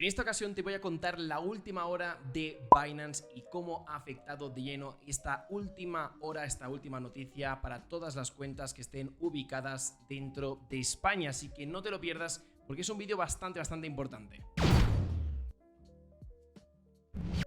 En esta ocasión te voy a contar la última hora de Binance y cómo ha afectado de lleno esta última hora, esta última noticia para todas las cuentas que estén ubicadas dentro de España. Así que no te lo pierdas porque es un vídeo bastante importante.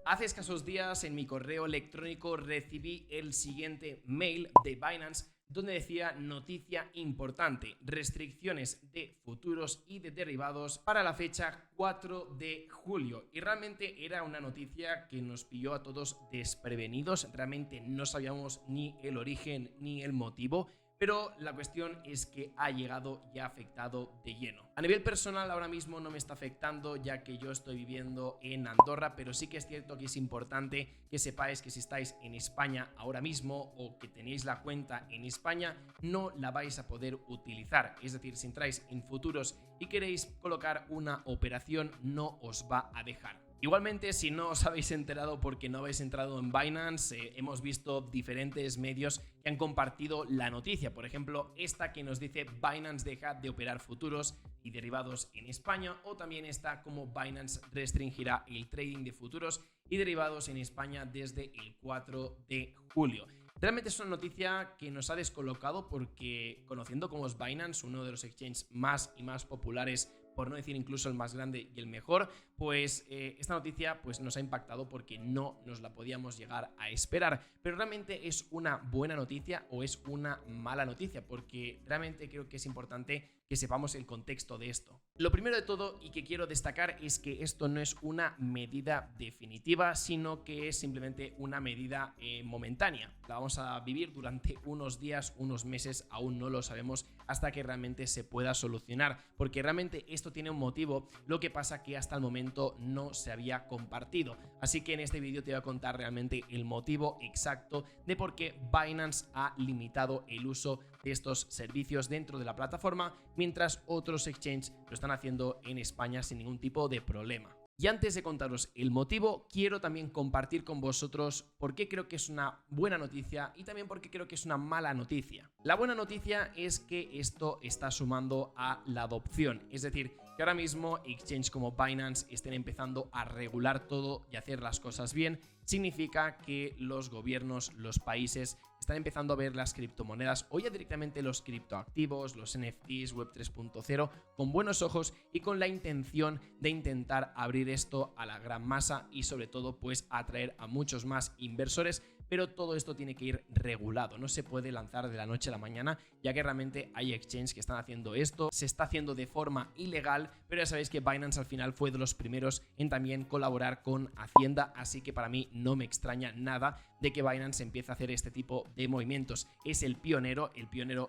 Hace escasos días en mi correo electrónico recibí el siguiente mail de Binance donde decía: noticia importante, restricciones de futuros y de derivados para la fecha 4 de julio. Y realmente era una noticia que nos pilló a todos desprevenidos, realmente no sabíamos ni el origen ni el motivo. Pero la cuestión es que ha llegado y ha afectado de lleno. A nivel personal ahora mismo no me está afectando ya que yo estoy viviendo en Andorra, pero sí que es cierto que es importante que sepáis que si estáis en España ahora mismo o que tenéis la cuenta en España, no la vais a poder utilizar. Es decir, si entráis en futuros y queréis colocar una operación, no os va a dejar. Igualmente, si no os habéis enterado porque no habéis entrado en Binance, hemos visto diferentes medios que han compartido la noticia. Por ejemplo, esta que nos dice: Binance deja de operar futuros y derivados en España, o también esta como Binance restringirá el trading de futuros y derivados en España desde el 4 de julio. Realmente es una noticia que nos ha descolocado porque, conociendo cómo es Binance, uno de los exchanges más populares, por no decir incluso el más grande y el mejor, pues esta noticia pues nos ha impactado porque no nos la podíamos llegar a esperar. Pero realmente es una buena noticia o es una mala noticia, porque realmente creo que es importante que sepamos el contexto de esto. Lo primero de todo y que quiero destacar es que esto no es una medida definitiva, sino que es simplemente una medida momentánea. La vamos a vivir durante unos días, unos meses, aún no lo sabemos hasta que realmente se pueda solucionar, porque realmente esto tiene un motivo, lo que pasa que hasta el momento no se había compartido. Así que en este vídeo te voy a contar realmente el motivo exacto de por qué Binance ha limitado el uso de estos servicios dentro de la plataforma, mientras otros exchanges lo están haciendo en España sin ningún tipo de problema. Y antes de contaros el motivo, quiero también compartir con vosotros por qué creo que es una buena noticia y también por qué creo que es una mala noticia. La buena noticia es que esto está sumando a la adopción, es decir, que ahora mismo exchanges como Binance estén empezando a regular todo y hacer las cosas bien. Significa que los gobiernos, los países están empezando a ver las criptomonedas o ya directamente los criptoactivos, los NFTs, Web 3.0 con buenos ojos y con la intención de intentar abrir esto a la gran masa y sobre todo pues atraer a muchos más inversores. Pero todo esto tiene que ir regulado, no se puede lanzar de la noche a la mañana, ya que realmente hay exchanges que están haciendo esto, se está haciendo de forma ilegal, pero ya sabéis que Binance al final fue de los primeros en también colaborar con Hacienda, así que para mí no me extraña nada de que Binance empiece a hacer este tipo de movimientos. Es el pionero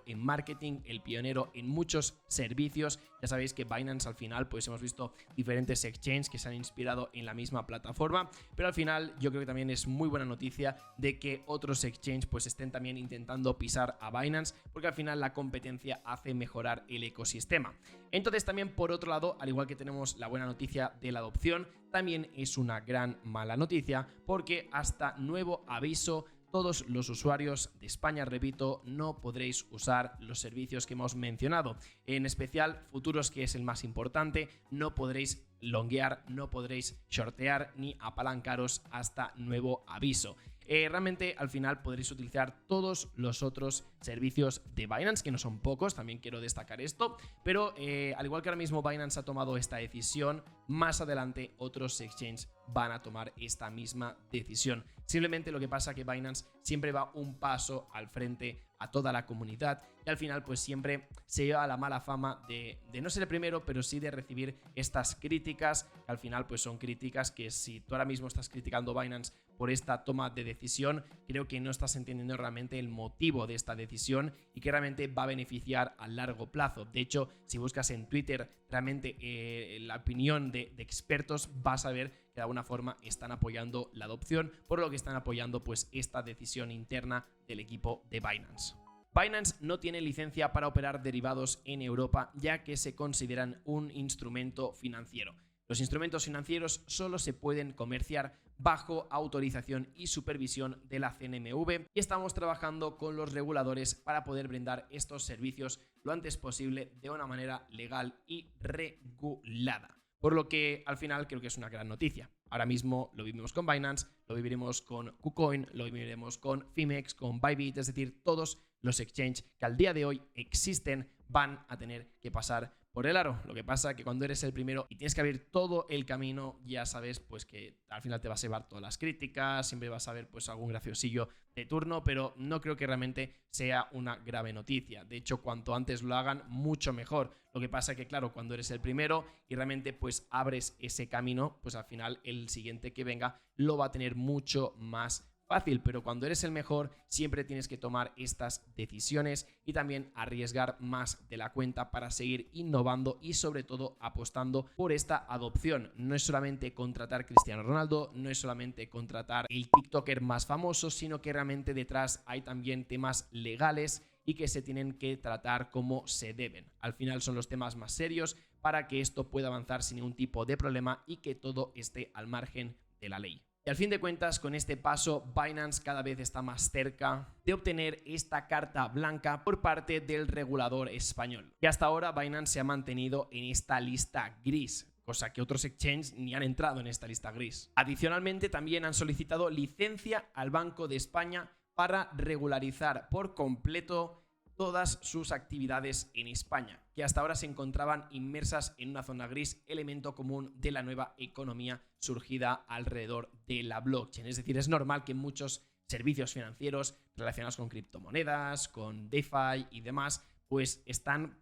en marketing, el pionero en muchos servicios. Ya sabéis que Binance al final pues hemos visto diferentes exchanges que se han inspirado en la misma plataforma, pero al final yo creo que también es muy buena noticia de que otros exchanges pues estén también intentando pisar a Binance, porque al final la competencia hace mejorar el ecosistema. Entonces también por otro lado, al igual que tenemos la buena noticia de la adopción, también es una gran mala noticia porque hasta nuevo aviso todos los usuarios de España, repito, no podréis usar los servicios que hemos mencionado. En especial futuros, que es el más importante, no podréis longuear, no podréis shortear ni apalancaros hasta nuevo aviso. Realmente al final podréis utilizar todos los otros servicios de Binance, que no son pocos, también quiero destacar esto, pero al igual que ahora mismo Binance ha tomado esta decisión, más adelante otros exchanges van a tomar esta misma decisión. Simplemente lo que pasa es que Binance siempre va un paso al frente a toda la comunidad y al final pues siempre se lleva la mala fama de no ser el primero, pero sí de recibir estas críticas, que al final pues son críticas que si tú ahora mismo estás criticando Binance por esta toma de decisión, creo que no estás entendiendo realmente el motivo de esta decisión y que realmente va a beneficiar a largo plazo. De hecho, si buscas en Twitter realmente la opinión de expertos, vas a ver que de alguna forma están apoyando la adopción, por lo que están apoyando pues esta decisión interna del equipo de Binance. Binance no tiene licencia para operar derivados en Europa, ya que se consideran un instrumento financiero. Los instrumentos financieros solo se pueden comerciar bajo autorización y supervisión de la CNMV y estamos trabajando con los reguladores para poder brindar estos servicios lo antes posible de una manera legal y regulada. por lo que al final creo que es una gran noticia. Ahora mismo lo vivimos con Binance, lo viviremos con KuCoin, lo viviremos con Fimex, con Bybit, es decir, todos los exchanges que al día de hoy existen van a tener que pasar por el aro. Lo que pasa es que cuando eres el primero y tienes que abrir todo el camino, ya sabes pues que al final te vas a llevar todas las críticas, siempre vas a ver pues algún graciosillo de turno, pero no creo que realmente sea una grave noticia. De hecho, cuanto antes lo hagan, mucho mejor. Lo que pasa es que, claro, cuando eres el primero y realmente pues abres ese camino, pues al final el siguiente que venga lo va a tener mucho más fácil, pero cuando eres el mejor siempre tienes que tomar estas decisiones y también arriesgar más de la cuenta para seguir innovando y sobre todo apostando por esta adopción. No es solamente contratar Cristiano Ronaldo, no es solamente contratar el TikToker más famoso, sino que realmente detrás hay también temas legales y que se tienen que tratar como se deben. Al final son los temas más serios para que esto pueda avanzar sin ningún tipo de problema y que todo esté al margen de la ley. Y al fin de cuentas, con este paso, Binance cada vez está más cerca de obtener esta carta blanca por parte del regulador español. Y hasta ahora Binance se ha mantenido en esta lista gris, cosa que otros exchanges ni han entrado en esta lista gris. Adicionalmente, también han solicitado licencia al Banco de España para regularizar por completo todas sus actividades en España, que hasta ahora se encontraban inmersas en una zona gris, elemento común de la nueva economía surgida alrededor de la blockchain. Es decir, es normal que muchos servicios financieros relacionados con criptomonedas, con DeFi y demás, pues están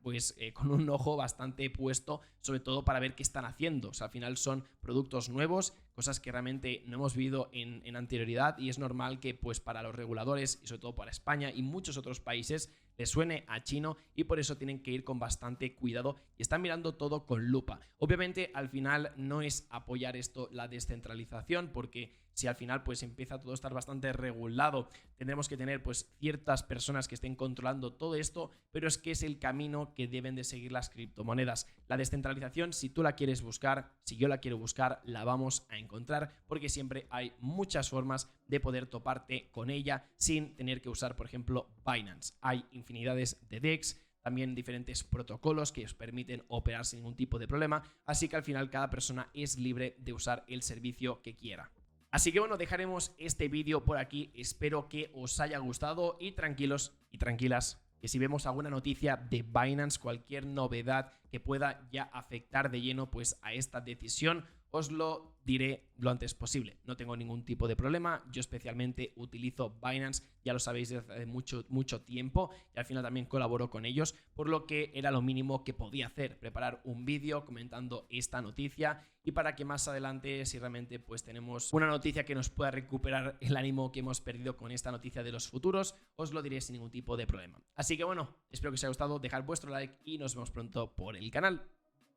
con un ojo bastante puesto, sobre todo para ver qué están haciendo. O sea, al final son productos nuevos, cosas que realmente no hemos vivido en anterioridad, y es normal que pues para los reguladores y sobre todo para España y muchos otros países les suene a chino, y por eso tienen que ir con bastante cuidado y están mirando todo con lupa. Obviamente al final no es apoyar esto la descentralización, porque si al final pues empieza todo a estar bastante regulado, tendremos que tener pues ciertas personas que estén controlando todo esto, pero es que es el camino que deben de seguir las criptomonedas. La descentralización, si tú la quieres buscar, si yo la quiero buscar, la vamos a encontrar, porque siempre hay muchas formas de poder toparte con ella sin tener que usar, por ejemplo, Binance. Hay infinidades de DEX, también diferentes protocolos que os permiten operar sin ningún tipo de problema, así que al final cada persona es libre de usar el servicio que quiera. Así que bueno, dejaremos este vídeo por aquí, espero que os haya gustado y tranquilos y tranquilas, que si vemos alguna noticia de Binance, cualquier novedad que pueda ya afectar de lleno pues a esta decisión, os lo diré lo antes posible. No tengo ningún tipo de problema, yo especialmente utilizo Binance, ya lo sabéis desde hace mucho tiempo, y al final también colaboro con ellos, por lo que era lo mínimo que podía hacer, preparar un vídeo comentando esta noticia, y para que más adelante, si realmente pues tenemos una noticia que nos pueda recuperar el ánimo que hemos perdido con esta noticia de los futuros, os lo diré sin ningún tipo de problema. Así que bueno, espero que os haya gustado, dejad vuestro like y nos vemos pronto por el canal.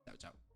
Chao, chao.